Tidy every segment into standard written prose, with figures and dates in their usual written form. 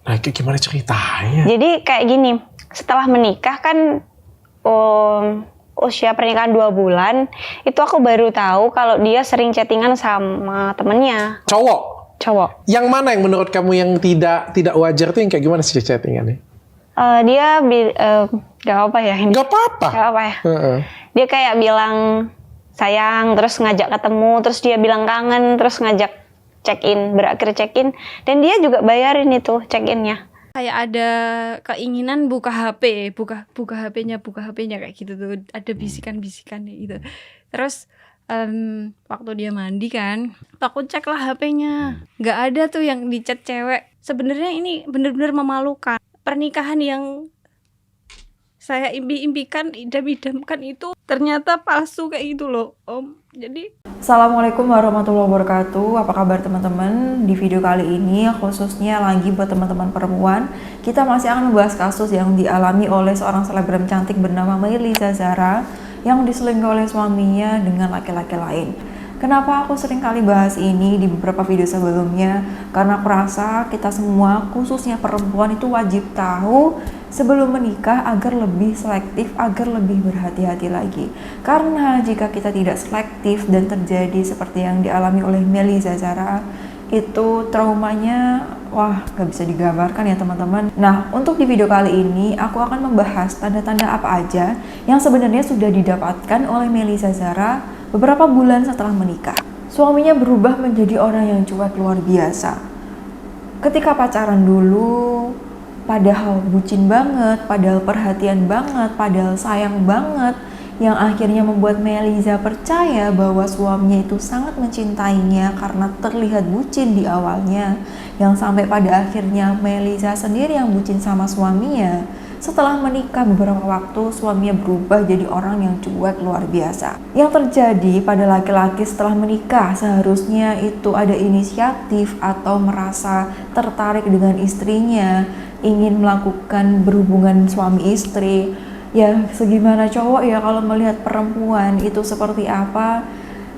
Nah, gimana ceritanya? Jadi kayak gini, setelah menikah kan usia pernikahan 2 bulan, itu aku baru tahu kalau dia sering chattingan sama temennya. Cowok. Yang mana yang menurut kamu yang tidak wajar tuh yang kayak gimana sih chattingannya? Dia gak apa ya ini? Gak apa-apa. Gak apa ya. Dia kayak bilang sayang, terus ngajak ketemu, terus dia bilang kangen, terus ngajak check-in, berakhir check-in, dan dia juga bayarin itu check-innya. Kayak ada keinginan buka HP HP-nya kayak gitu tuh, ada bisikan-bisikan gitu. Terus waktu dia mandi kan, aku cek lah HP-nya, nggak ada tuh yang di chat cewek. Sebenarnya ini bener-bener memalukan. Pernikahan yang saya impikan, idam-idamkan itu ternyata palsu kayak gitu loh, Om. Jadi Assalamualaikum warahmatullahi wabarakatuh. Apa kabar teman-teman? Di video kali ini khususnya lagi buat teman-teman perempuan, kita masih akan membahas kasus yang dialami oleh seorang selebgram cantik bernama Melisa Zara yang diselingkuhi oleh suaminya dengan laki-laki lain. Kenapa aku sering kali bahas ini di beberapa video sebelumnya? Karena aku rasa kita semua, khususnya perempuan, itu wajib tahu sebelum menikah agar lebih selektif, agar lebih berhati-hati lagi. Karena jika kita tidak selektif dan terjadi seperti yang dialami oleh Melisa Zara, itu traumanya, wah, gak bisa digambarkan ya teman-teman. Nah, untuk di video kali ini aku akan membahas tanda-tanda apa aja yang sebenarnya sudah didapatkan oleh Melisa Zara beberapa bulan setelah menikah. Suaminya berubah menjadi orang yang cuek luar biasa. Ketika pacaran dulu, padahal bucin banget, padahal perhatian banget, padahal sayang banget, yang akhirnya membuat Melisa percaya bahwa suaminya itu sangat mencintainya karena terlihat bucin di awalnya, yang sampai pada akhirnya Melisa sendiri yang bucin sama suaminya. Setelah menikah beberapa waktu, suaminya berubah jadi orang yang cuek luar biasa. Yang terjadi pada laki-laki setelah menikah seharusnya itu ada inisiatif atau merasa tertarik dengan istrinya, ingin melakukan berhubungan suami istri. Ya, segimana cowok ya kalau melihat perempuan itu seperti apa,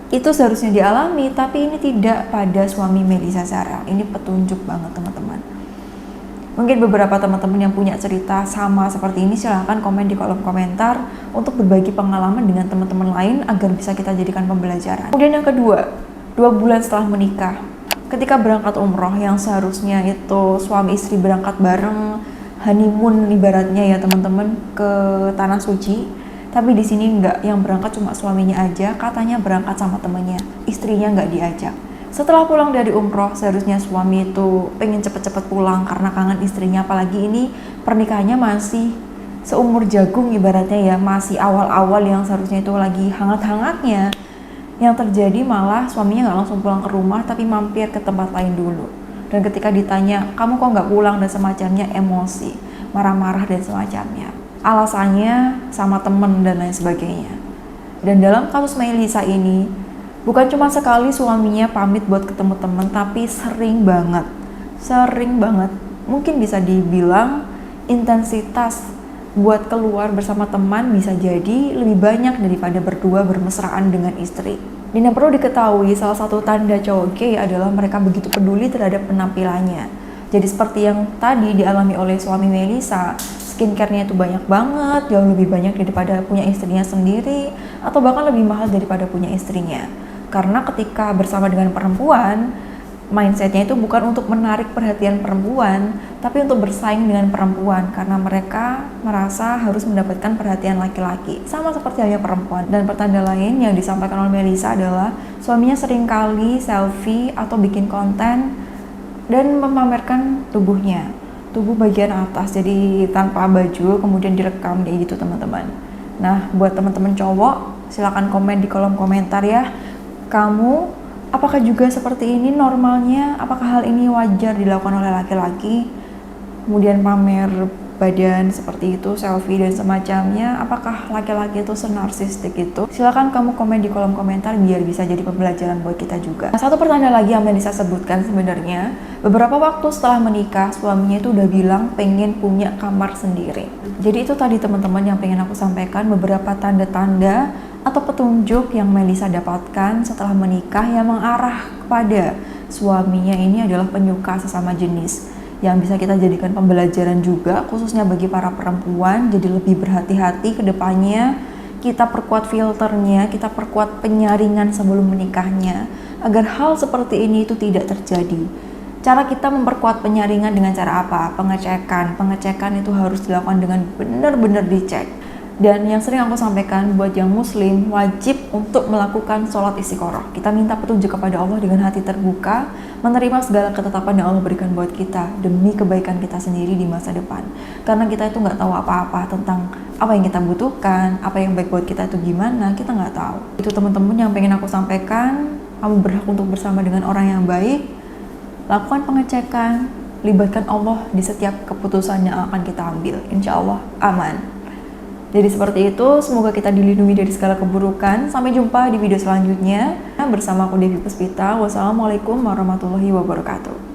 itu seharusnya dialami, tapi ini tidak pada suami Melisa Zara. Ini petunjuk banget teman-teman. Mungkin beberapa teman-teman yang punya cerita sama seperti ini, silahkan komen di kolom komentar untuk berbagi pengalaman dengan teman-teman lain agar bisa kita jadikan pembelajaran. Kemudian yang kedua, 2 bulan setelah menikah, ketika berangkat umroh yang seharusnya itu suami istri berangkat bareng, honeymoon ibaratnya ya teman-teman, ke tanah suci, tapi di sini enggak, yang berangkat cuma suaminya aja, katanya berangkat sama temannya, istrinya enggak diajak. Setelah pulang dari umroh, seharusnya suami itu pengen cepet-cepet pulang karena kangen istrinya, apalagi ini pernikahannya masih seumur jagung ibaratnya ya, masih awal-awal yang seharusnya itu lagi hangat-hangatnya. Yang terjadi malah suaminya nggak langsung pulang ke rumah, tapi mampir ke tempat lain dulu. Dan ketika ditanya, kamu kok nggak pulang dan semacamnya, emosi, marah-marah dan semacamnya. Alasannya sama temen dan lain sebagainya. Dan dalam kasus Melisa ini, bukan cuma sekali suaminya pamit buat ketemu teman, tapi sering banget. Mungkin bisa dibilang intensitas buat keluar bersama teman bisa jadi lebih banyak daripada berdua bermesraan dengan istri. Dan yang perlu diketahui, salah satu tanda cowok gay adalah mereka begitu peduli terhadap penampilannya. Jadi seperti yang tadi dialami oleh suami Melisa, skincare-nya itu banyak banget, jauh lebih banyak daripada punya istrinya sendiri, atau bahkan lebih mahal daripada punya istrinya. Karena ketika bersama dengan perempuan, mindsetnya itu bukan untuk menarik perhatian perempuan, tapi untuk bersaing dengan perempuan, karena mereka merasa harus mendapatkan perhatian laki-laki, sama seperti halnya perempuan. Dan pertanda lain yang disampaikan oleh Melisa adalah suaminya seringkali selfie atau bikin konten dan memamerkan tubuhnya, tubuh bagian atas, jadi tanpa baju, kemudian direkam kayak gitu teman-teman. Nah, buat teman-teman cowok, silakan komen di kolom komentar ya. Kamu, apakah juga seperti ini normalnya? Apakah hal ini wajar dilakukan oleh laki-laki? Kemudian pamer badan seperti itu, selfie dan semacamnya. Apakah laki-laki itu senarsistik itu? Silakan kamu komen di kolom komentar biar bisa jadi pembelajaran buat kita juga. Satu pertanda lagi yang bisa sebutkan sebenarnya, beberapa waktu setelah menikah, suaminya itu udah bilang pengen punya kamar sendiri. Jadi itu tadi teman-teman yang pengen aku sampaikan, beberapa tanda-tanda atau petunjuk yang Melisa dapatkan setelah menikah yang mengarah kepada suaminya ini adalah penyuka sesama jenis. yang bisa kita jadikan pembelajaran juga, khususnya bagi para perempuan. Jadi lebih berhati-hati ke depannya, kita perkuat filternya, kita perkuat penyaringan sebelum menikahnya, agar hal seperti ini itu tidak terjadi. Cara kita memperkuat penyaringan dengan cara apa? Pengecekan itu harus dilakukan dengan benar-benar dicek. Dan yang sering aku sampaikan buat yang muslim, wajib untuk melakukan sholat istiqoroh. Kita minta petunjuk kepada Allah dengan hati terbuka, menerima segala ketetapan yang Allah berikan buat kita demi kebaikan kita sendiri di masa depan. Karena kita itu nggak tahu apa-apa tentang apa yang kita butuhkan, apa yang baik buat kita itu gimana, kita nggak tahu. Itu teman-teman yang pengen aku sampaikan. Kamu berhak untuk bersama dengan orang yang baik. Lakukan pengecekan, libatkan Allah di setiap keputusan yang akan kita ambil. Insya Allah aman. Jadi seperti itu, semoga kita dilindungi dari segala keburukan. Sampai jumpa di video selanjutnya bersama aku Devi Puspita. Wassalamualaikum warahmatullahi wabarakatuh.